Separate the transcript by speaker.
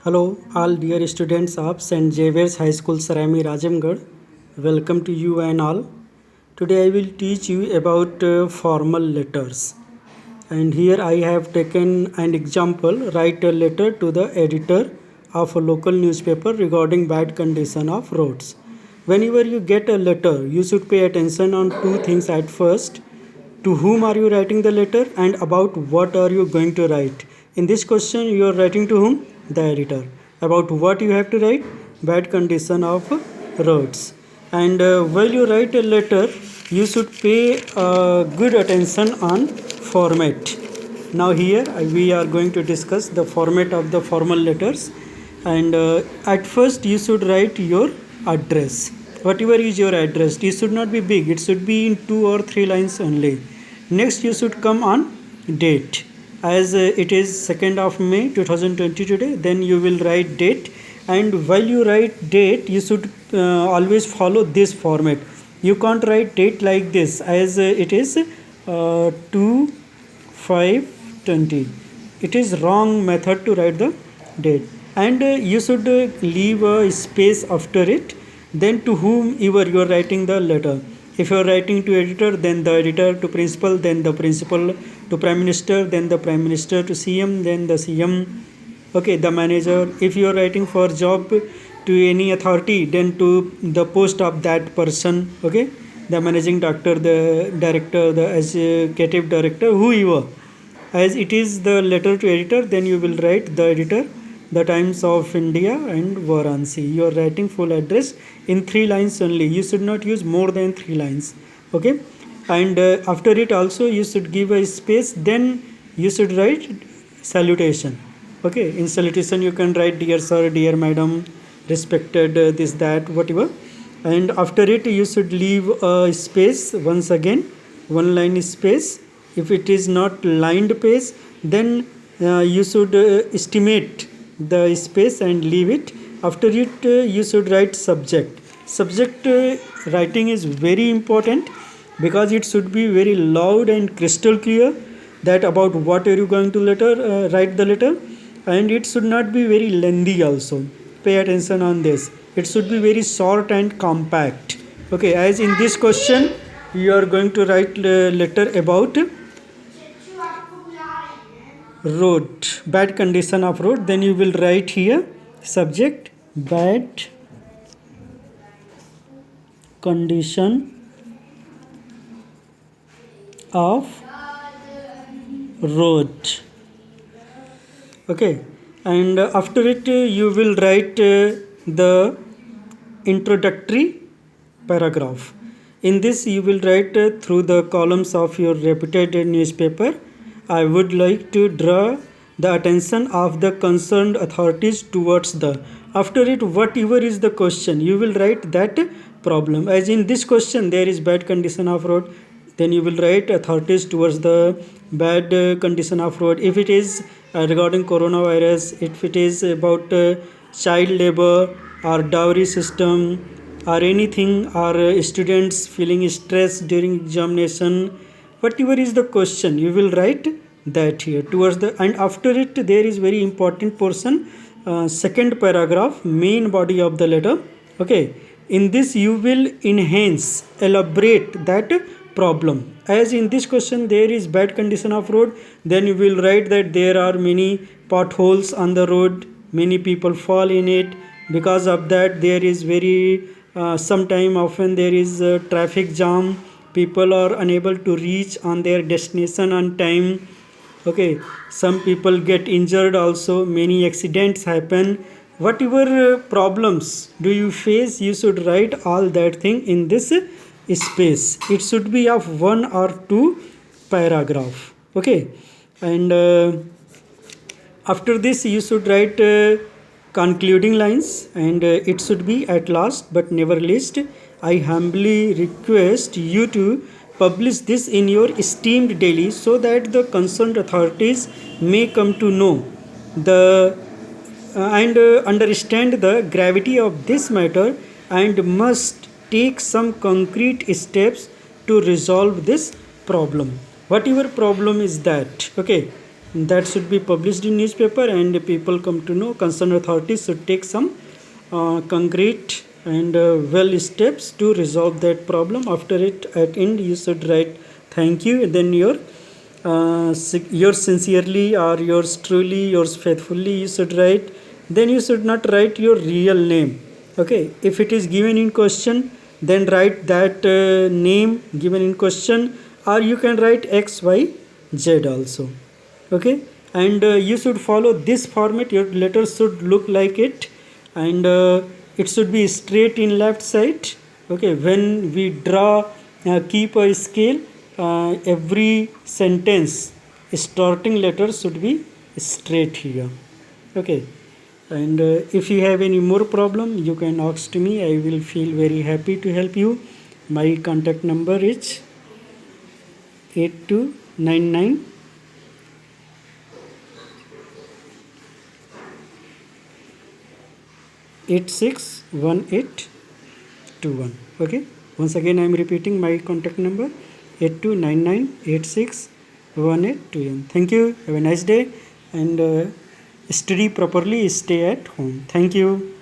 Speaker 1: Hello, all dear students of St. Xavier's High School, Sarami, Rajamgarh. Welcome to you and all. Today I will teach you about formal letters. And here I have taken an example. Write a letter to the editor of a local newspaper regarding bad condition of roads. Whenever you get a letter, you should pay attention on two things at first. To whom are you writing the letter and about what are you going to write? In this question, you are writing to whom? The editor. About what you have to write? Bad condition of roads. And while you write a letter, you should pay good attention on format. Now here we are going to discuss the format of the formal letters. And at first you should write your address. Whatever is your address, it should not be big, it should be in 2 or 3 lines only. Next you should come on date, as it is 2nd of May 2020 today. Then you will write date, and while you write date you should always follow this format. You can't write date like this, as it is 2/5/20. It is wrong method to write the date, and you should leave a space after it. Then to whomever you are writing the letter. If you are writing to editor, then the editor, to principal, then the principal, to prime minister, then the prime minister, to CM, then the CM, okay, the manager. If you are writing for job to any authority, then to the post of that person, okay, the managing doctor, the director, the executive director, whoever. As it is the letter to editor, then you will write the editor, the Times of India and Varanasi. You are writing full address in 3 lines only. You should not use more than 3 lines. Okay, and after it also you should give a space. Then you should write salutation. Okay, in salutation you can write dear sir, dear madam, respected this, that, whatever. And after it you should leave a space once again, 1 line space. If it is not lined page, then you should estimate the space and leave it. After it you should write subject. Subject writing is very important, because it should be very loud and crystal clear that about what are you going to write the letter. And it should not be very lengthy also. Pay attention on this. It should be very short and compact. Okay, as in this question you are going to write letter about road, bad condition of road. Then you will write here subject, bad condition of road. Okay, and after it you will write the introductory paragraph. In this you will write through the columns of your reputed newspaper, I would like to draw the attention of the concerned authorities towards the. After it, whatever is the question, you will write that problem. As in this question, there is bad condition of road. Then you will write authorities towards the bad condition of road. If it is regarding coronavirus, if it is about child labor or dowry system or anything, or students feeling stress during examination, whatever is the question, you will write that here towards the. And after it there is very important portion, second paragraph, main body of the letter. Okay, in this you will enhance, elaborate that problem. As in this question there is bad condition of road, then you will write that there are many potholes on the road, many people fall in it. Because of that there is very sometime often there is traffic jam, people are unable to reach on their destination on time. Okay, some people get injured also, many accidents happen. Whatever problems do you face, you should write all that thing in this space. It should be of 1 or 2 paragraph. Okay, and after this you should write concluding lines, and it should be at last but never least, I humbly request you to publish this in your esteemed daily, so that the concerned authorities may come to know the and understand the gravity of this matter, and must take some concrete steps to resolve this problem. Whatever problem is that. Okay, that should be published in newspaper, and people come to know. Concerned authorities should take some concrete and well steps to resolve that problem. After it, at end, you should write thank you, and then yours sincerely or yours truly, yours faithfully, you should write. Then you should not write your real name. Okay, if it is given in question, then write that name given in question, or you can write XYZ also. Okay, and you should follow this format. Your letter should look like it, and it should be straight in left side. Okay, when we draw, keep a scale, every sentence starting letter should be straight here. Okay, and if you have any more problem, you can ask to me. I will feel very happy to help you. My contact number is 8299 861821. Okay, once again I am repeating my contact number 8299861821. Thank you. Have a nice day, and study properly, stay at home. Thank you.